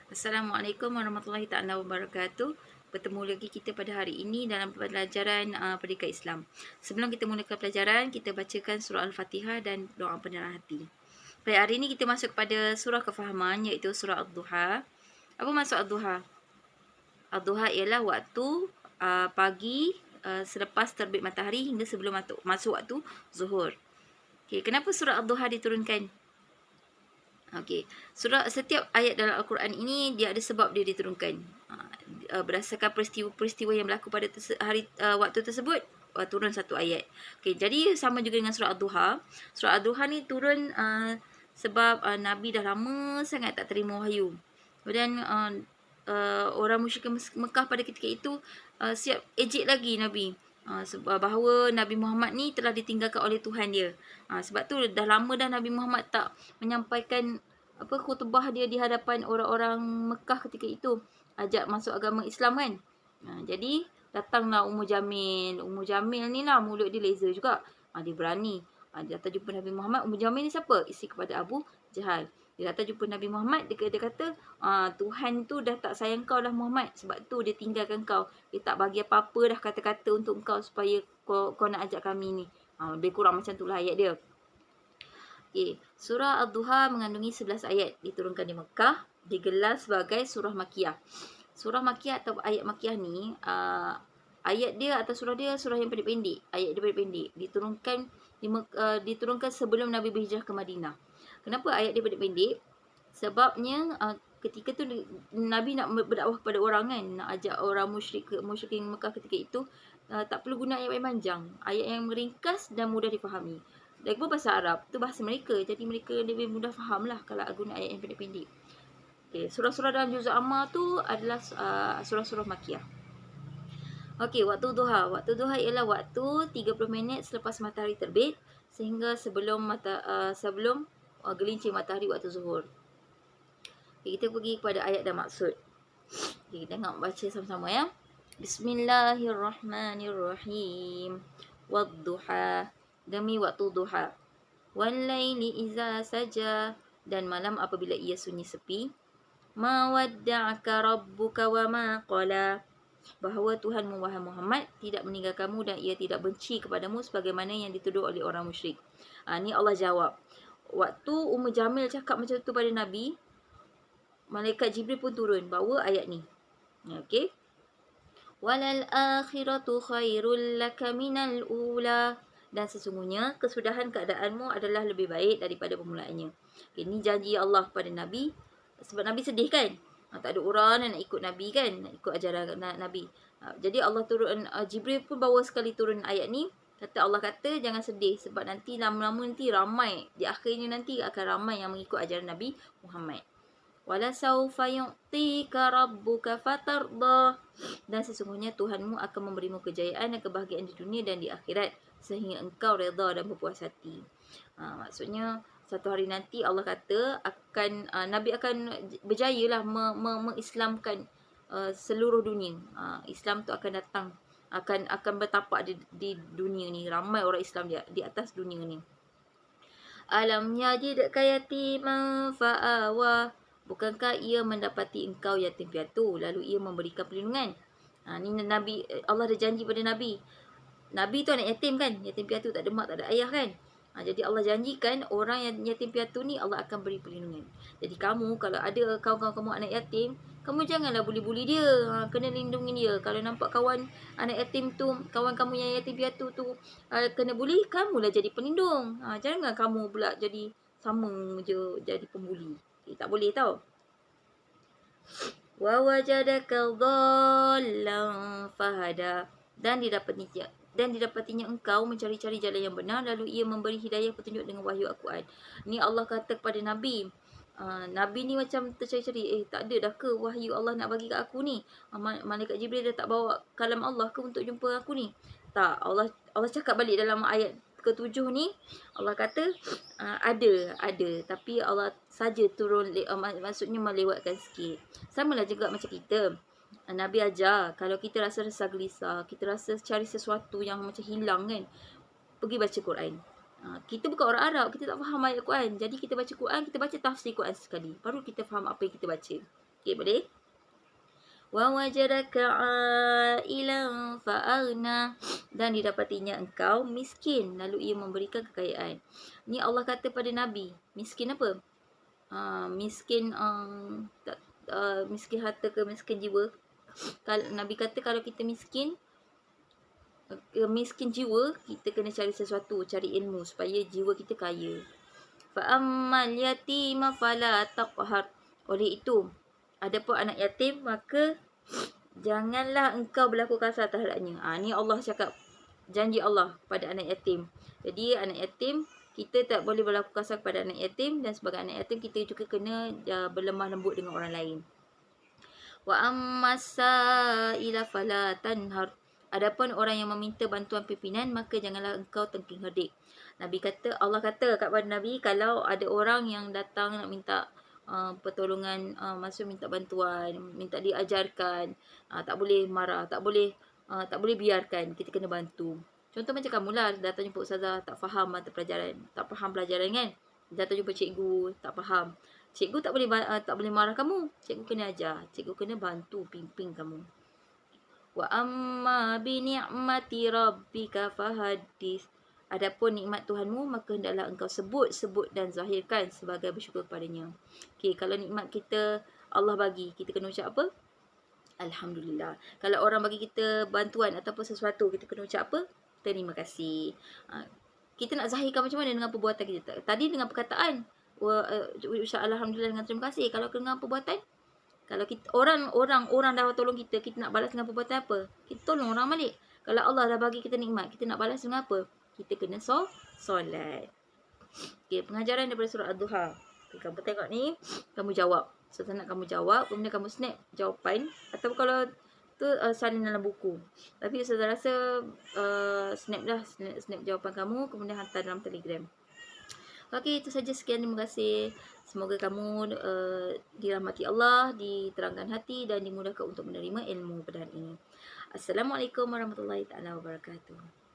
Assalamualaikum warahmatullahi taala wabarakatuh. Bertemu lagi kita pada hari ini dalam pelajaran Pendidikan Islam. Sebelum kita mulakan pelajaran, kita bacakan surah Al-Fatihah dan doa penerang hati. Baik, hari ini kita masuk kepada surah kefahaman iaitu surah Ad-Duha. Apa maksud Ad-Duha? Ad-Duha ialah waktu pagi selepas terbit matahari hingga sebelum masuk waktu zuhur. Okay, kenapa surah Ad-Duha diturunkan? Okey, setiap ayat dalam Al-Quran ini dia ada sebab dia diturunkan. Berdasarkan peristiwa-peristiwa yang berlaku pada waktu tersebut, turun satu ayat. Okey, jadi sama juga dengan surah Ad-Duha. Surah Ad-Duha ni turun sebab Nabi dah lama sangat tak terima wahyu. Kemudian orang musyrik Mekah pada ketika itu siap ejek lagi Nabi. Bahawa Nabi Muhammad ni telah ditinggalkan oleh Tuhan dia. Sebab tu dah lama dah Nabi Muhammad tak menyampaikan khutbah dia di hadapan orang-orang Mekah ketika itu. Ajak masuk agama Islam kan. Jadi datanglah Ummu Jamil. Ummu Jamil ni lah mulut dia laser juga. Dia berani. Dia datang jumpa Nabi Muhammad. Ummu Jamil ni siapa? Isteri kepada Abu Jahal. Dia datang jumpa Nabi Muhammad. Dia kata, Tuhan tu dah tak sayang kau dah Muhammad. Sebab tu dia tinggalkan kau. Dia tak bagi apa-apa dah kata-kata untuk kau supaya kau nak ajak kami ni. Lebih kurang macam tu lah ayat dia. Okay. Surah Ad-Duha mengandungi 11 ayat. Diturunkan di Mekah. Digelar sebagai surah Makiyah. Surah Makiyah atau ayat Makiyah ni, ayat dia atau surah dia surah yang pendek-pendek. Ayat dia pendek-pendek. Diturunkan sebelum Nabi berhijrah ke Madinah. Kenapa ayat dia pendek-pendek? Sebabnya ketika tu Nabi nak berdakwah kepada orang kan, nak ajak orang musyrikin Mekah ketika itu, tak perlu guna ayat yang panjang. Ayat yang ringkas dan mudah difahami. Lagipun bahasa Arab tu bahasa mereka, jadi mereka lebih mudah faham lah kalau guna ayat yang pendek-pendek. Okay, surah-surah dalam juz Amma tu adalah surah-surah Makiyah. Okey, waktu duha. Waktu duha ialah waktu 30 minit selepas matahari terbit sehingga sebelum gelincir matahari waktu zuhur. Okay, kita pergi kepada ayat dan maksud. Okay, kita tengok baca sama-sama ya. Bismillahirrahmanirrahim. Wadduha. Demi waktu duha. Wallaili iza saja. Dan malam apabila ia sunyi sepi. Ma wadda'aka rabbuka wa ma qala. Bahawa Tuhanmu wahai Muhammad tidak meninggalkanmu dan ia tidak benci kepadamu sebagaimana yang dituduh oleh orang musyrik. Ni Allah jawab. Waktu Ummu Jamil cakap macam tu pada Nabi, malaikat Jibril pun turun bawa ayat ni. Okey. Walal akhiratu khairul laka minal ula. Dan sesungguhnya kesudahan keadaanmu adalah lebih baik daripada permulaannya. Ini janji Allah kepada Nabi. Sebab Nabi sedih kan? Tak ada orang nak ikut Nabi kan? Nak ikut ajaran Nabi. Jadi Allah turun, Jibril pun bawa sekali turun ayat ni. Allah kata jangan sedih. Sebab nanti lama-lama nanti ramai. Di akhirnya nanti akan ramai yang mengikut ajaran Nabi Muhammad. Walasawfa yu'tika rabbuka fatardah. Dan sesungguhnya Tuhanmu akan memberimu kejayaan dan kebahagiaan di dunia dan di akhirat. Sehingga engkau redha dan berpuas hati. Maksudnya satu hari nanti Allah kata Nabi akan berjaya lah mengislamkan seluruh dunia. Islam tu akan datang, akan bertapak di dunia ni. Ramai orang Islam di atas dunia ni. Alam yajidka yatiman fa'awa. Bukankah ia mendapati engkau yatim piatu lalu ia memberikan perlindungan? Ni Nabi, Allah dah janji pada Nabi. Nabi tu anak yatim kan? Yatim piatu tak ada mak, tak ada ayah kan? Jadi Allah janjikan orang yang yatim piatu ni Allah akan beri perlindungan. Jadi kamu kalau ada kawan-kawan kamu anak yatim, kamu janganlah bully-bully dia. Kena lindungi dia. Kalau nampak kawan anak yatim tu, kawan kamu yang yatim piatu tu kena bully, kamulah jadi pelindung. Jangan kamu pula jadi sama je jadi pembuli. Tak boleh tau. Wa wajadaka dhallan fahada. Dan didapatinya engkau mencari-cari jalan yang benar lalu ia memberi hidayah petunjuk dengan wahyu Al-Quran. Ni Allah kata kepada Nabi. Nabi ni macam tercari-cari, tak ada dah ke wahyu Allah nak bagi kat aku ni? Malaikat Jibril dah tak bawa kalam Allah ke untuk jumpa aku ni? Tak, Allah cakap balik dalam ayat ke-7 ni, Allah kata ada, tapi Allah saja turun, maksudnya melewatkan sikit. Samalah juga macam kita. Nabi ajar, kalau kita rasa gelisah, kita rasa cari sesuatu yang macam hilang kan, pergi baca Quran. Kita bukan orang Arab, kita tak faham ayat Quran. Jadi kita baca Quran, kita baca tafsir Quran sekali. Baru kita faham apa yang kita baca. Okey, boleh? Wa wajadaka ailan fa'aghna, dan didapatinya engkau miskin lalu ia memberikan kekayaan. Ni Allah kata pada Nabi, miskin apa? Miskin miskin harta ke miskin jiwa. Kalau Nabi kata kalau kita miskin jiwa, kita kena cari sesuatu, cari ilmu supaya jiwa kita kaya. Fa ammal yatima fala taqhar. Oleh itu, adapun anak yatim maka janganlah engkau berlaku kasar terhadapnya. Ni Allah cakap, janji Allah pada anak yatim. Jadi anak yatim kita tak boleh berlaku kasar kepada anak yatim, dan sebagai anak yatim kita juga kena berlemah lembut dengan orang lain. Wa ammasaila fala tanhar. Adapun orang yang meminta bantuan pimpinan maka janganlah engkau tengking herdik. Nabi kata, Allah kata kat pada Nabi, kalau ada orang yang datang nak minta pertolongan, maksud minta bantuan, minta diajarkan, tak boleh marah, tak boleh biarkan, kita kena bantu. Contoh macam kamulah datang jumpa ustazah, tak faham mata pelajaran, tak faham pelajaran kan. Datang jumpa cikgu, tak faham. Cikgu tak boleh marah kamu. Cikgu kena ajar, cikgu kena bantu pimpin kamu. Wa amma bi ni'mati rabbika fahaddits. Adapun nikmat Tuhanmu maka hendaklah engkau sebut dan zahirkan sebagai bersyukur kepadanya. Okey, kalau nikmat kita Allah bagi, kita kena ucap apa? Alhamdulillah. Kalau orang bagi kita bantuan ataupun sesuatu, kita kena ucap apa? Terima kasih. Kita nak zahirkan macam mana dengan perbuatan kita? Tadi dengan perkataan, ucap alhamdulillah dengan terima kasih. Kalau dengan perbuatan, kalau kita orang dah tolong kita, kita nak balas dengan perbuatan apa? Kita tolong orang balik. Kalau Allah dah bagi kita nikmat, kita nak balas dengan apa? Kita kena solat. Okey, pengajaran daripada surah Ad-Duha. Okay, kamu tengok ni, kamu jawab. So, nak kamu jawab, kemudian kamu snap jawapan. Atau kalau tu salin dalam buku. Tapi saya rasa snap jawapan kamu, kemudian hantar dalam Telegram. Okey, itu saja. Sekian, terima kasih. Semoga kamu dirahmati Allah, diterangkan hati dan dimudahkan untuk menerima ilmu pada hari ini. Assalamualaikum warahmatullahi taala wabarakatuh.